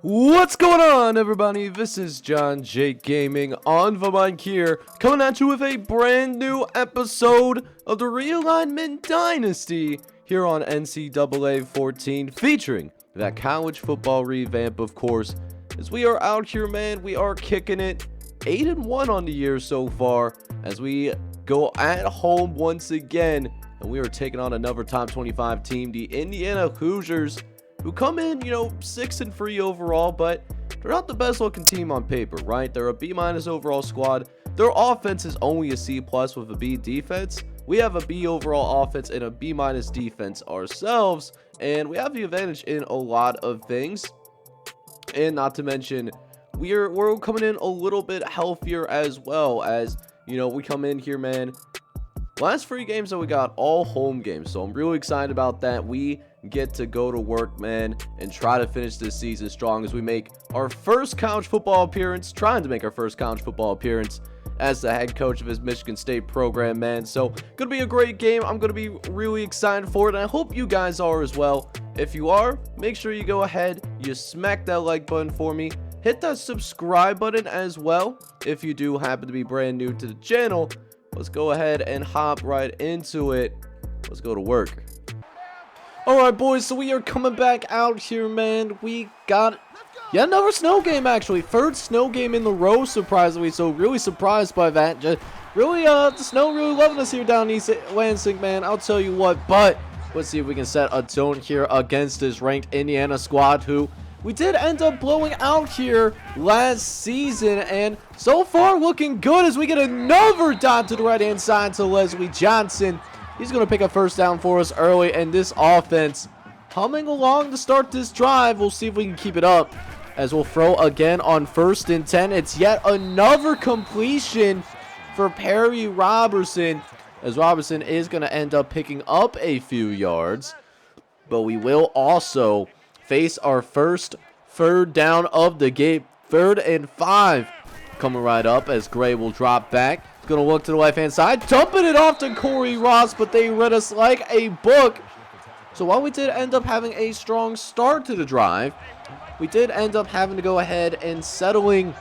What's going on, everybody? This is John Jake Gaming on the mic here, coming at you with a brand new episode of the Realignment Dynasty here on NCAA 14, featuring that college football revamp, of course. As we are out here, man, we are kicking it 8-1 on the year so far, as we go at home once again, and we are taking on another top 25 team, the Indiana Hoosiers, who come in, 6-3 overall, but they're not the best looking team on paper, right? They're a B- overall squad. Their offense is only a C+ with a B defense. We have a B overall offense and a B- defense ourselves, and we have the advantage in a lot of things. And not to mention, we're coming in a little bit healthier as well, as we come in here, man. Last 3 games that we got, all home games, so I'm really excited about that. We get to go to work, man, and try to finish this season strong as we make our first college football appearance, trying to make our first college football appearance as the head coach of his Michigan State program, man. So gonna be a great game. I'm gonna be really excited for it, and I hope you guys are as well. If you are, make sure you go ahead, you smack that like button for me, hit that subscribe button as well if you do happen to be brand new to the channel. Let's go ahead and hop right into it. Let's go to work. Alright, boys, so we are coming back out here, man. We got yet another snow game, actually. 3rd snow game in the row, surprisingly. So really surprised by that. Just really, the snow really loving us here down in East Lansing, man. I'll tell you what. But let's see if we can set a tone here against this ranked Indiana squad, who we did end up blowing out here last season, and so far looking good as we get another dot to the right-hand side to Leslie Johnson. He's going to pick a first down for us early, and this offense humming along to start this drive. We'll see if we can keep it up as we'll throw again on 1st and 10. It's yet another completion for Perry Robertson, as Robertson is going to end up picking up a few yards, but we will also face our first 3rd down of the game. 3rd and 5 coming right up as Gray will drop back. He's going to look to the left-hand side, dumping it off to Corey Ross, but they read us like a book. So while we did end up having a strong start to the drive, we did end up having to go ahead and settling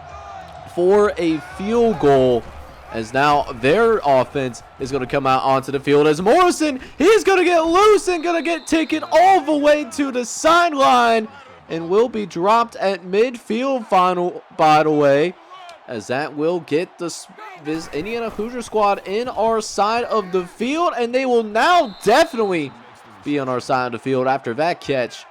for a field goal, as now their offense is going to come out onto the field as Morrison, he's going to get loose and going to get taken all the way to the sideline and will be dropped at midfield final, by the way, as that will get this Indiana Hoosier squad in our side of the field, and they will now definitely be on our side of the field after that catch.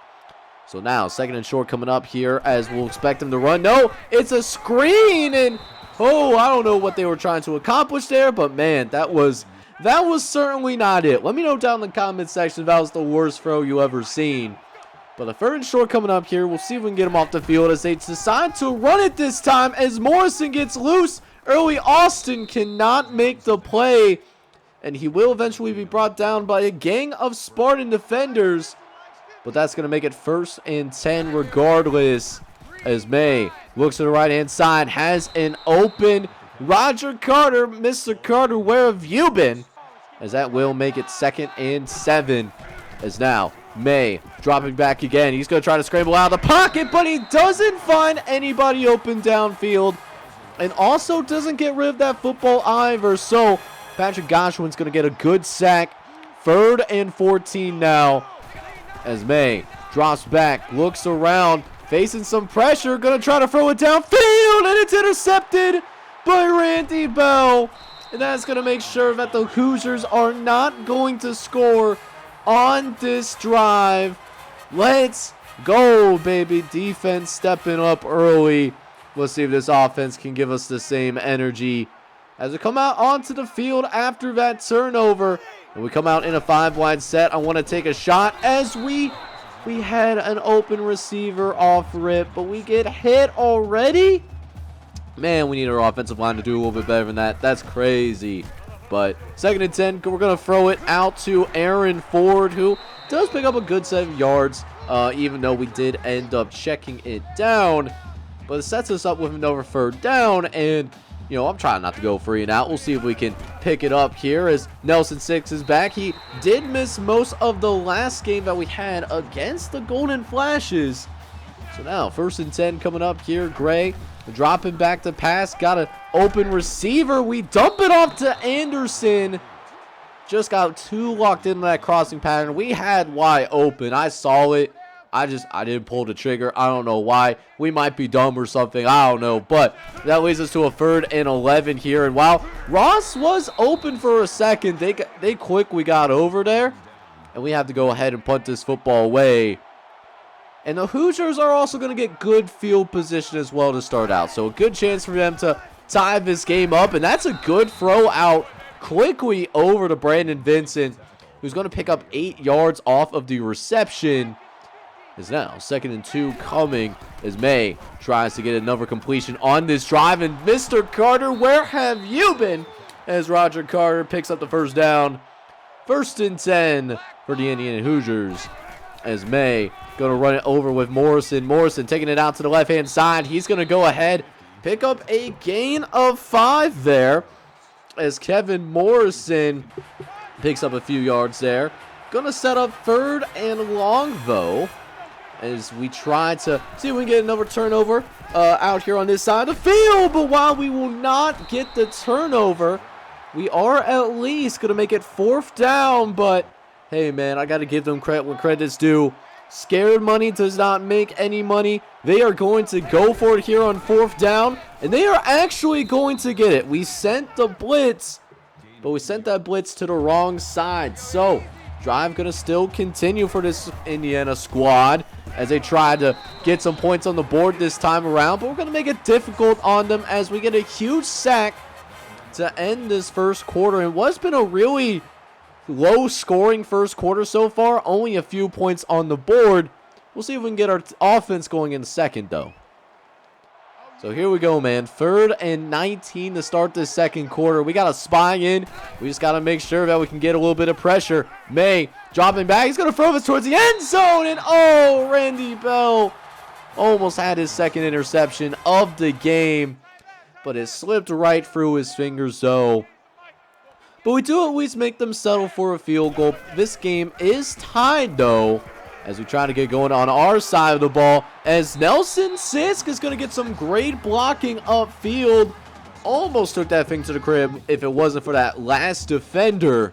So now 2nd and short coming up here as we'll expect them to run. No, it's a screen, and oh, I don't know what they were trying to accomplish there, but man, that was certainly not it. Let me know down in the comment section if that was the worst throw you ever seen. But a 3rd and short coming up here. We'll see if we can get him off the field as they decide to run it this time as Morrison gets loose. Early Austin cannot make the play, and he will eventually be brought down by a gang of Spartan defenders. But that's going to make it 1st and 10 regardless, as May looks to the right-hand side, has an open Roger Carter. Mr. Carter, where have you been? As that will make it 2nd and 7, as now May dropping back again. He's going to try to scramble out of the pocket, but he doesn't find anybody open downfield, and also doesn't get rid of that football either. So Patrick Goshwin's going to get a good sack. 3rd and 14 now, as May drops back, looks around, facing some pressure, going to try to throw it downfield, and it's intercepted by Randy Bell. And that's going to make sure that the Hoosiers are not going to score on this drive. Let's go, baby. Defense stepping up early. Let's see if this offense can give us the same energy as we come out onto the field after that turnover. And we come out in a 5-wide set. I want to take a shot as we had an open receiver off rip, but we get hit already. Man, we need our offensive line to do a little bit better than that. That's crazy. But 2nd and 10, we're going to throw it out to Aaron Ford, who does pick up a good set of yards, even though we did end up checking it down. But it sets us up with another 3rd down, and I'm trying not to go 3 and out. We'll see if we can pick it up here as Nelson Six is back. He did miss most of the last game that we had against the Golden Flashes, So now, 1st and 10 coming up here. Gray dropping back to pass. Got an open receiver. We dump it off to Anderson. Just got too locked into that crossing pattern. We had wide open. I saw it. I didn't pull the trigger. I don't know why. We might be dumb or something. I don't know. But that leads us to a 3rd and 11 here. And while Ross was open for a second, they quickly got over there. And we have to go ahead and punt this football away. And the Hoosiers are also going to get good field position as well to start out. So a good chance for them to tie this game up. And that's a good throw out quickly over to Brandon Vincent, who's going to pick up 8 yards off of the reception. Is now 2nd and 2 coming as May tries to get another completion on this drive. And Mr. Carter, where have you been? As Roger Carter picks up the 1st down. 1st and 10 for the Indiana Hoosiers. As May going to run it over with Morrison. Morrison taking it out to the left-hand side. He's going to go ahead, pick up a gain of 5 there. As Kevin Morrison picks up a few yards there. Going to set up 3rd and long, though, as we try to see if we can get another turnover out here on this side of the field. But while we will not get the turnover, we are at least going to make it 4th down. But, hey, man, I got to give them credit when credit's due. Scared money does not make any money. They are going to go for it here on 4th down, and they are actually going to get it. We sent the blitz, but we sent that blitz to the wrong side. So, drive going to still continue for this Indiana squad as they try to get some points on the board this time around. But we're going to make it difficult on them as we get a huge sack to end this 1st quarter. And what's been a really low-scoring 1st quarter so far, only a few points on the board. We'll see if we can get our offense going in the 2nd, though. So here we go, man. 3rd and 19 to start this 2nd quarter. We got a spy in. We just got to make sure that we can get a little bit of pressure. May dropping back. He's going to throw this towards the end zone. And, oh, Randy Bell almost had his 2nd interception of the game. But it slipped right through his fingers, though. But we do always make them settle for a field goal. This game is tied, though, as we try to get going on our side of the ball. As Nelson Sisk is going to get some great blocking upfield. Almost took that thing to the crib if it wasn't for that last defender.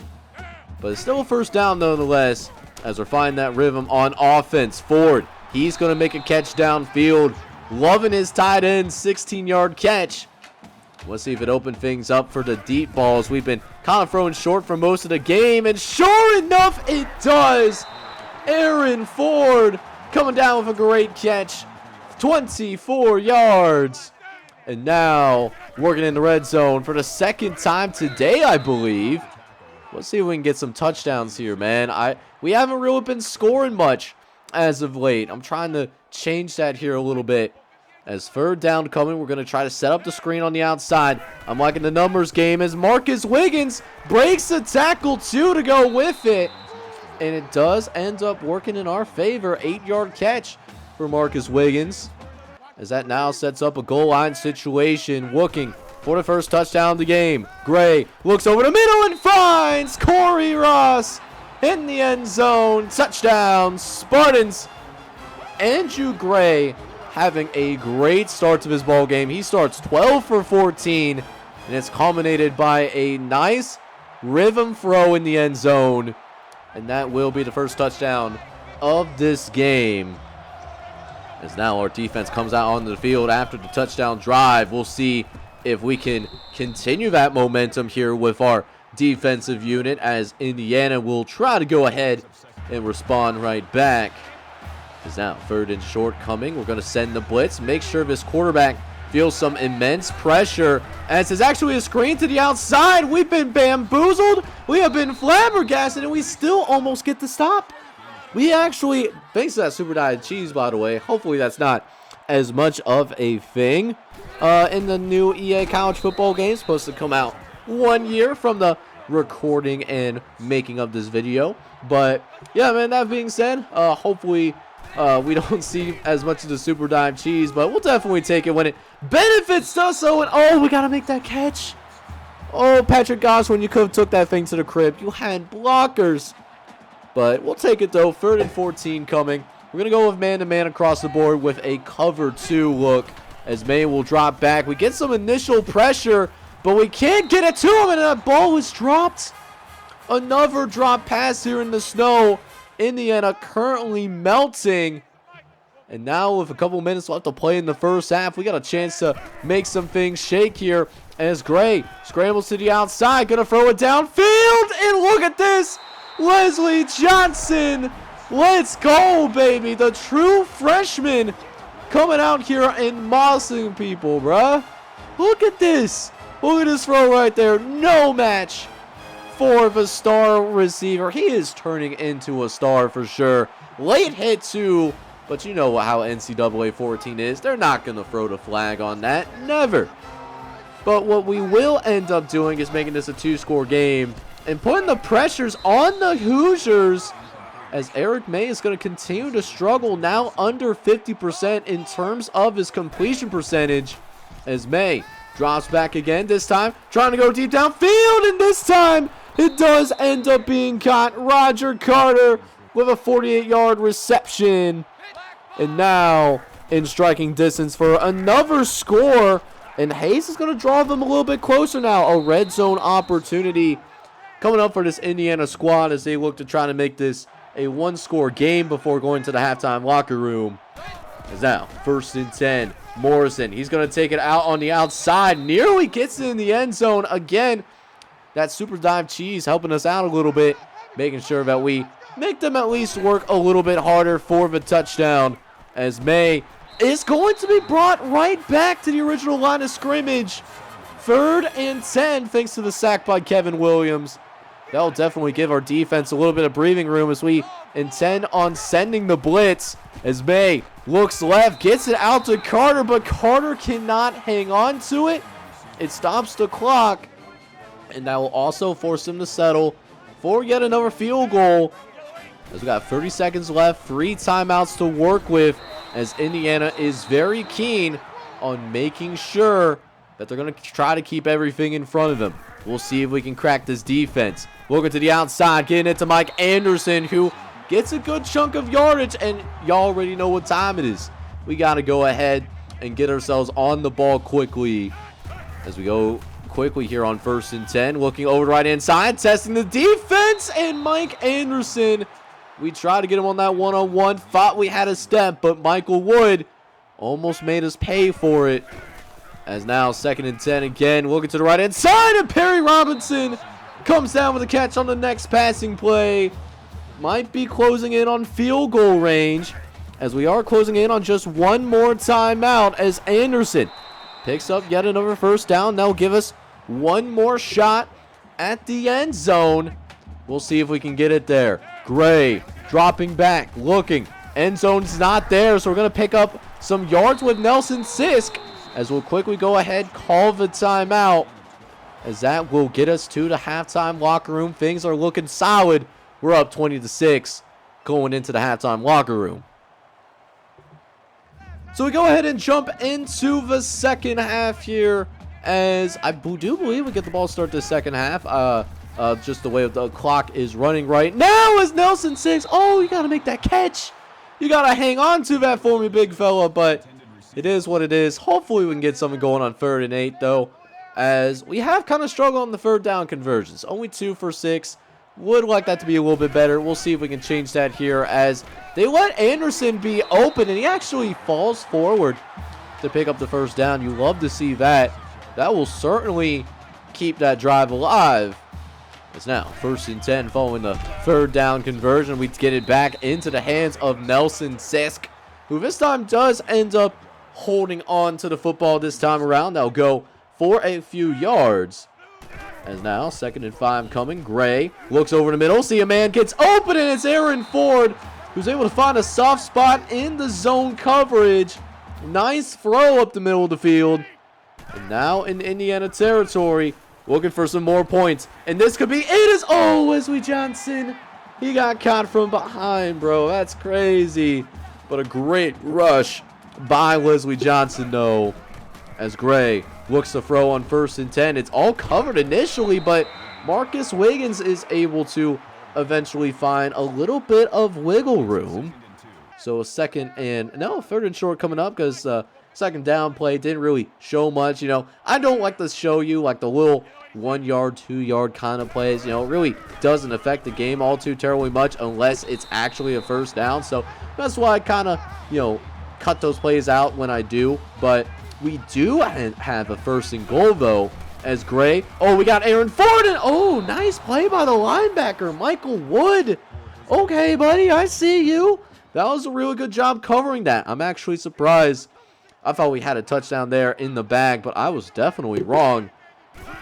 But it's still a 1st down, nonetheless, as we're finding that rhythm on offense. Ford, he's going to make a catch downfield. Loving his tight end 16-yard catch. Let's see if it opened things up for the deep balls. We've been kind of throwing short for most of the game, and sure enough, it does. Aaron Ford coming down with a great catch. 24 yards. And now working in the red zone for the 2nd time today, I believe. Let's see if we can get some touchdowns here, man. We haven't really been scoring much as of late. I'm trying to change that here a little bit. As 3rd down coming, we're going to try to set up the screen on the outside. I'm liking the numbers game as Marcus Wiggins breaks the tackle 2 to go with it. And it does end up working in our favor. 8-yard catch for Marcus Wiggins. As that now sets up a goal line situation. Looking for the 1st touchdown of the game. Gray looks over the middle and finds Corey Ross in the end zone. Touchdown, Spartans. Andrew Gray having a great start to his ball game. He starts 12 for 14, and it's culminated by a nice rhythm throw in the end zone. And that will be the 1st touchdown of this game. As now our defense comes out onto the field after the touchdown drive. We'll see if we can continue that momentum here with our defensive unit, as Indiana will try to go ahead and respond right back. Is now 3rd and short coming. We're going to send the blitz. Make sure this quarterback feels some immense pressure. As it's actually a screen to the outside. We've been bamboozled. We have been flabbergasted, and we still almost get the stop. We actually, thanks to that super diet cheese, by the way, hopefully that's not as much of a thing in the new EA college football game. Supposed to come out 1 year from the recording and making of this video. But yeah, man, that being said, hopefully we don't see as much of the super dime cheese, but we'll definitely take it when it benefits us. So, and oh, we gotta make that catch. Oh, Patrick Goswin, you could have took that thing to the crib. You had blockers. But we'll take it, though. 3rd and 14 coming. We're going to go with man-to-man across the board with a cover 2 look as May will drop back. We get some initial pressure, but we can't get it to him, and that ball is dropped. Another drop pass here in the snow. Indiana currently melting. And now with a couple minutes left to play in the first half, we got a chance to make some things shake here as Gray scrambles to the outside, gonna throw it downfield, and look at this, Leslie Johnson, let's go, baby, the true freshman coming out here and mossing people, bruh. Look at this throw right there, no match for the star receiver. He is turning into a star for sure. Late hit too. But you know how NCAA 14 is. They're not going to throw the flag on that. Never. But what we will end up doing is making this a 2-score game and putting the pressures on the Hoosiers as Eric May is going to continue to struggle, now under 50% in terms of his completion percentage, as May drops back again, this time trying to go deep downfield, and this time it does end up being caught. Roger Carter with a 48-yard reception. And now in striking distance for another score. And Hayes is going to draw them a little bit closer now. A red zone opportunity coming up for this Indiana squad as they look to try to make this a 1-score game before going to the halftime locker room. As now, 1st and 10. Morrison, he's going to take it out on the outside. Nearly gets it in the end zone. Again, that super dive cheese helping us out a little bit. Making sure that we make them at least work a little bit harder for the touchdown. As May is going to be brought right back to the original line of scrimmage. 3rd and 10 thanks to the sack by Kevin Williams. That'll definitely give our defense a little bit of breathing room as we intend on sending the blitz. As May looks left, gets it out to Carter, but Carter cannot hang on to it. It stops the clock, and that will also force him to settle for yet another field goal. As we got 30 seconds left, 3 timeouts to work with, as Indiana is very keen on making sure that they're going to try to keep everything in front of them. We'll see if we can crack this defense. Looking to the outside, getting it to Mike Anderson, who gets a good chunk of yardage, and y'all already know what time it is. We got to go ahead and get ourselves on the ball quickly as we go quickly here on 1st and 10. Looking over the right hand side, testing the defense, and Mike Anderson, we tried to get him on that one-on-one, thought we had a step, but Michael Wood almost made us pay for it. As now 2nd and 10 again, looking to the right hand side, and Perry Robinson comes down with a catch on the next passing play. Might be closing in on field goal range, as we are closing in on just one more timeout, as Anderson picks up yet another 1st down. That'll give us one more shot at the end zone. We'll see if we can get it there. Gray dropping back, looking. End zone's not there, so we're going to pick up some yards with Nelson Sisk, as we'll quickly go ahead, call the timeout, as that will get us to the halftime locker room. Things are looking solid. We're up 20-6 going into the halftime locker room. So we go ahead and jump into the second half here, as I do believe we get the ball start the second half. Just the way the clock is running right now as Nelson Sisk. Oh, you got to make that catch. You got to hang on to that for me, big fella, but it is what it is. Hopefully we can get something going on 3rd and 8, though, as we have kind of struggled on the 3rd down conversions. Only 2 for 6. Would like that to be a little bit better. We'll see if we can change that here, as they let Anderson be open, and he actually falls forward to pick up the 1st down. You love to see that. That will certainly keep that drive alive. It's now 1st and 10 following the 3rd down conversion. We get it back into the hands of Nelson Sisk, who this time does end up holding on to the football this time around. They'll go for a few yards. As now 2nd and 5 coming. Gray looks over the middle. See a man gets open, and it's Aaron Ford, who's able to find a soft spot in the zone coverage. Nice throw up the middle of the field. And now in Indiana territory, looking for some more points. And this could be it. Oh, Wesley Johnson. He got caught from behind, bro. That's crazy. But a great rush by Wesley Johnson, though, as Gray looks to throw on 1st and 10. It's all covered initially, but Marcus Wiggins is able to eventually find a little bit of wiggle room. So third and short coming up because second down play didn't really show much. I don't like to show you like the little 1 yard, 2 yard kind of plays. It really doesn't affect the game all too terribly much unless it's actually a first down. So that's why I kind of, cut those plays out when I do. But we do have a first and goal though, as Gray. Oh, we got Aaron Ford, and oh, nice play by the linebacker, Michael Wood. Okay, buddy, I see you. That was a really good job covering that. I'm actually surprised. I thought we had a touchdown there in the bag, but I was definitely wrong,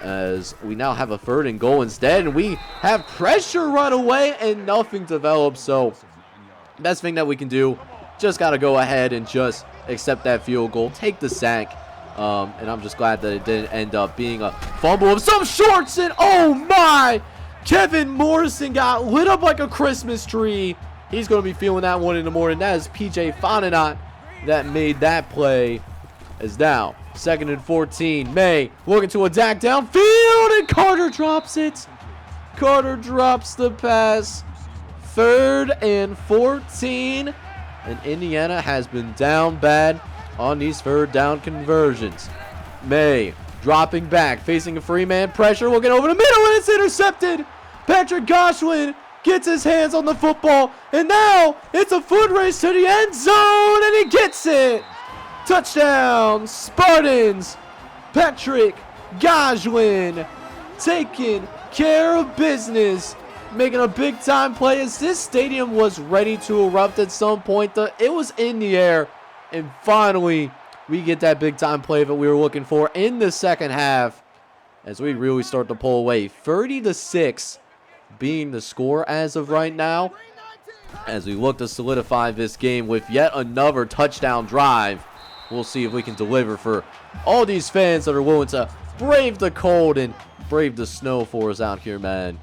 as we now have a third and goal instead, and we have pressure right away, and nothing develops. So best thing that we can do, just got to go ahead and just accept that field goal, take the sack. And I'm just glad that it didn't end up being a fumble of some sorts. And oh my, Kevin Morrison got lit up like a Christmas tree. He's going to be feeling that one in the morning. That is PJ Fontenot that made that play. As now, 2nd and 14. May looking to attack downfield, and Carter drops it. Carter drops the pass. 3rd and 14. And Indiana has been down bad on these third down conversions. May dropping back, facing a free man pressure. We'll get over the middle, and it's intercepted. Patrick Goshwin gets his hands on the football, and now it's a foot race to the end zone, and he gets it. Touchdown, Spartans. Patrick Goshwin taking care of business, making a big time play as this stadium was ready to erupt at some point. It was in the air. And finally, we get that big-time play that we were looking for in the second half as we really start to pull away. 30-6 being the score as of right now, as we look to solidify this game with yet another touchdown drive. We'll see if we can deliver for all these fans that are willing to brave the cold and brave the snow for us out here, man.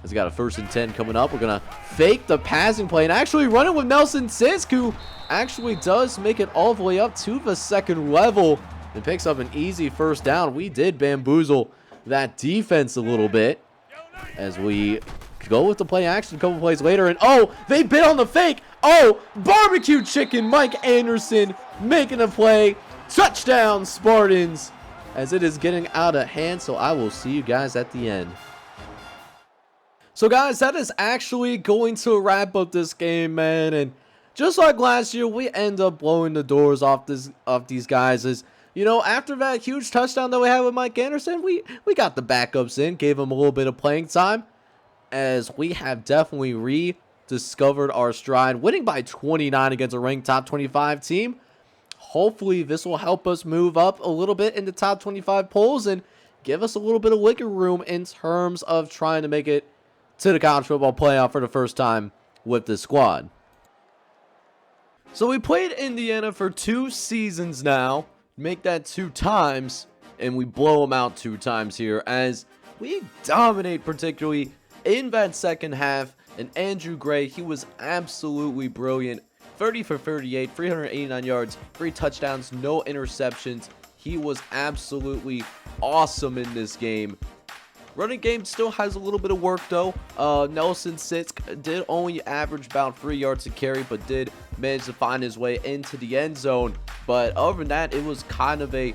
As we got a 1st and 10 coming up, we're going to fake the passing play and actually run it with Nelson Sisk, who actually does make it all the way up to the 2nd level and picks up an easy 1st down. We did bamboozle that defense a little bit as we go with the play action a couple plays later. And oh, they bit on the fake. Oh, barbecue chicken Mike Anderson making a play. Touchdown, Spartans, as it is getting out of hand. So I will see you guys at the end. So guys, that is actually going to wrap up this game, man. And just like last year, we end up blowing the doors off these guys. As after that huge touchdown that we had with Mike Anderson, we got the backups in, gave them a little bit of playing time, as we have definitely rediscovered our stride, winning by 29 against a ranked top 25 team. Hopefully, this will help us move up a little bit in the top 25 polls and give us a little bit of wiggle room in terms of trying to make it to the college football playoff for the first time with this squad. So we played Indiana for 2 seasons now, make that 2 times, and we blow them out 2 times here as we dominate, particularly in that second half. And Andrew Gray, he was absolutely brilliant. 30 for 38, 389 yards, 3 touchdowns, no interceptions. He was absolutely awesome in this game. Running game still has a little bit of work though. Nelson Sisk did only average about 3 yards a carry, but did manage to find his way into the end zone. But other than that, it was kind of a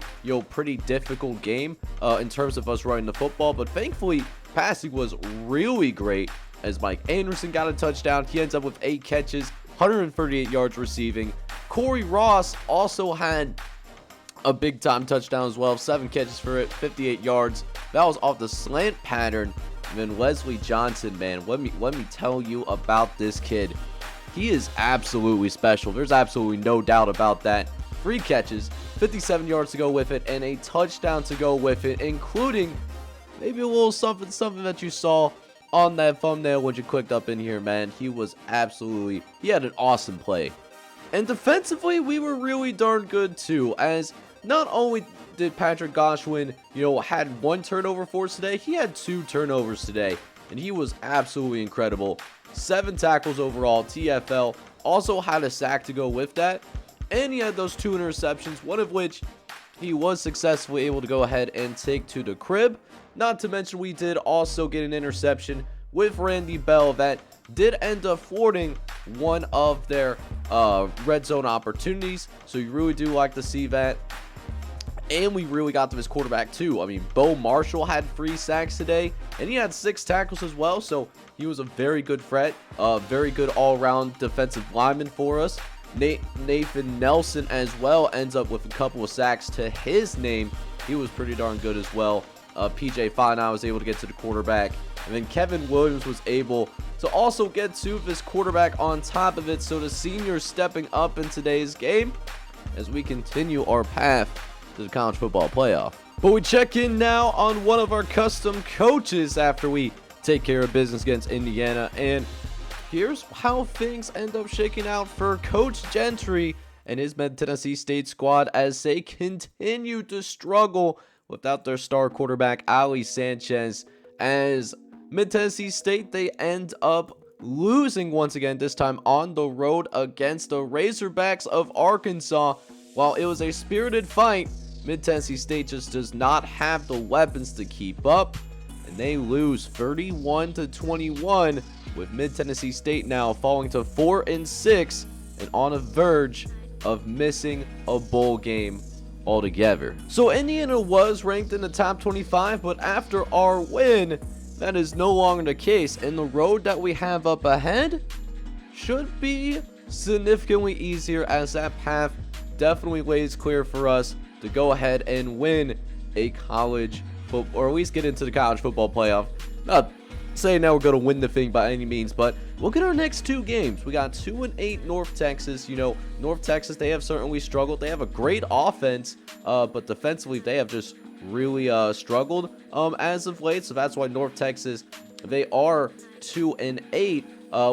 pretty difficult game in terms of us running the football. But thankfully, passing was really great as Mike Anderson got a touchdown. He ends up with 8 catches, 138 yards receiving. Corey Ross also had a big time touchdown as well, 7 catches for it, 58 yards. That was off the slant pattern. And then Wesley Johnson, man, let me tell you about this kid. He is absolutely special. There's absolutely no doubt about that. 3 catches, 57 yards to go with it, and a touchdown to go with it, including maybe a little something that you saw on that thumbnail when you clicked up in here, man. He had an awesome play. And defensively, we were really darn good too, as not only did Patrick Goshwin, had 1 turnover for us today, he had 2 turnovers today, and he was absolutely incredible. 7 tackles overall, TFL, also had a sack to go with that, and he had those 2 interceptions, one of which he was successfully able to go ahead and take to the crib. Not to mention, we did also get an interception with Randy Bell that did end up thwarting one of their red zone opportunities. So you really do like to see that. And we really got to his quarterback too. I mean, Bo Marshall had 3 sacks today, and he had 6 tackles as well. So he was a very good threat, very good all-around defensive lineman for us. Nathan Nelson as well ends up with a couple of sacks to his name. He was pretty darn good as well. PJ Fine was able to get to the quarterback, and then Kevin Williams was able to also get to this quarterback on top of it. So the seniors stepping up in today's game as we continue our path to the college football playoff. But we check in now on one of our custom coaches after we take care of business against Indiana, and here's how things end up shaking out for Coach Gentry and his Mid-Tennessee State squad as they continue to struggle without their star quarterback Ali Sanchez. As Mid-Tennessee State, they end up losing once again, this time on the road against the Razorbacks of Arkansas. While it was a spirited fight, Mid-Tennessee State just does not have the weapons to keep up, and they lose 31-21, with Mid-Tennessee State now falling to 4-6 and on a verge of missing a bowl game altogether. So Indiana was ranked in the top 25, but after our win, that is no longer the case, and the road that we have up ahead should be significantly easier, as that path definitely lays clear for us to go ahead and win a college football, or at least get into the college football playoff. Not saying now we're going to win the thing by any means, but look at our next 2 games. We got 2-8 North Texas. You know, North Texas, they have certainly struggled. They have a great offense, but defensively they have just really struggled as of late. So that's why North Texas, they are 2-8,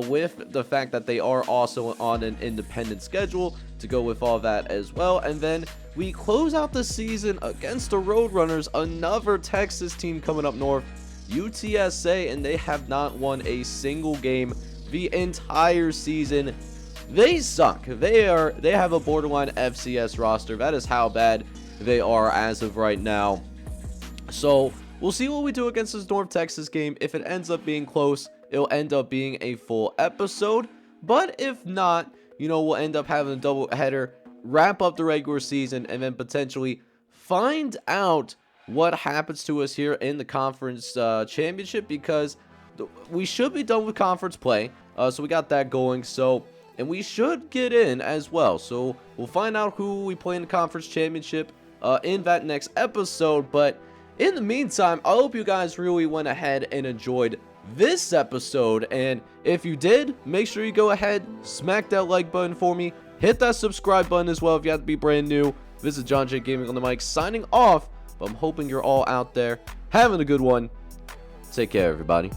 with the fact that they are also on an independent schedule to go with all that as well. And then we close out the season against the Roadrunners, another Texas team coming up north, UTSA, and they have not won a single game the entire season. They suck. They have a borderline FCS roster. That is how bad they are as of right now. So we'll see what we do against this North Texas game. If it ends up being close, it'll end up being a full episode. But if not, you know, we'll end up having a double header, wrap up the regular season, and then potentially find out what happens to us here in the conference championship, because we should be done with conference play. So we got that going. So, and we should get in as well. So we'll find out who we play in the conference championship in that next episode. But in the meantime, I hope you guys really went ahead and enjoyed this episode, and if you did, make sure you go ahead, smack that like button for me, hit that subscribe button as well if you have to be brand new. This is John J Gaming on the mic, signing off, but I'm hoping you're all out there having a good one. Take care, everybody.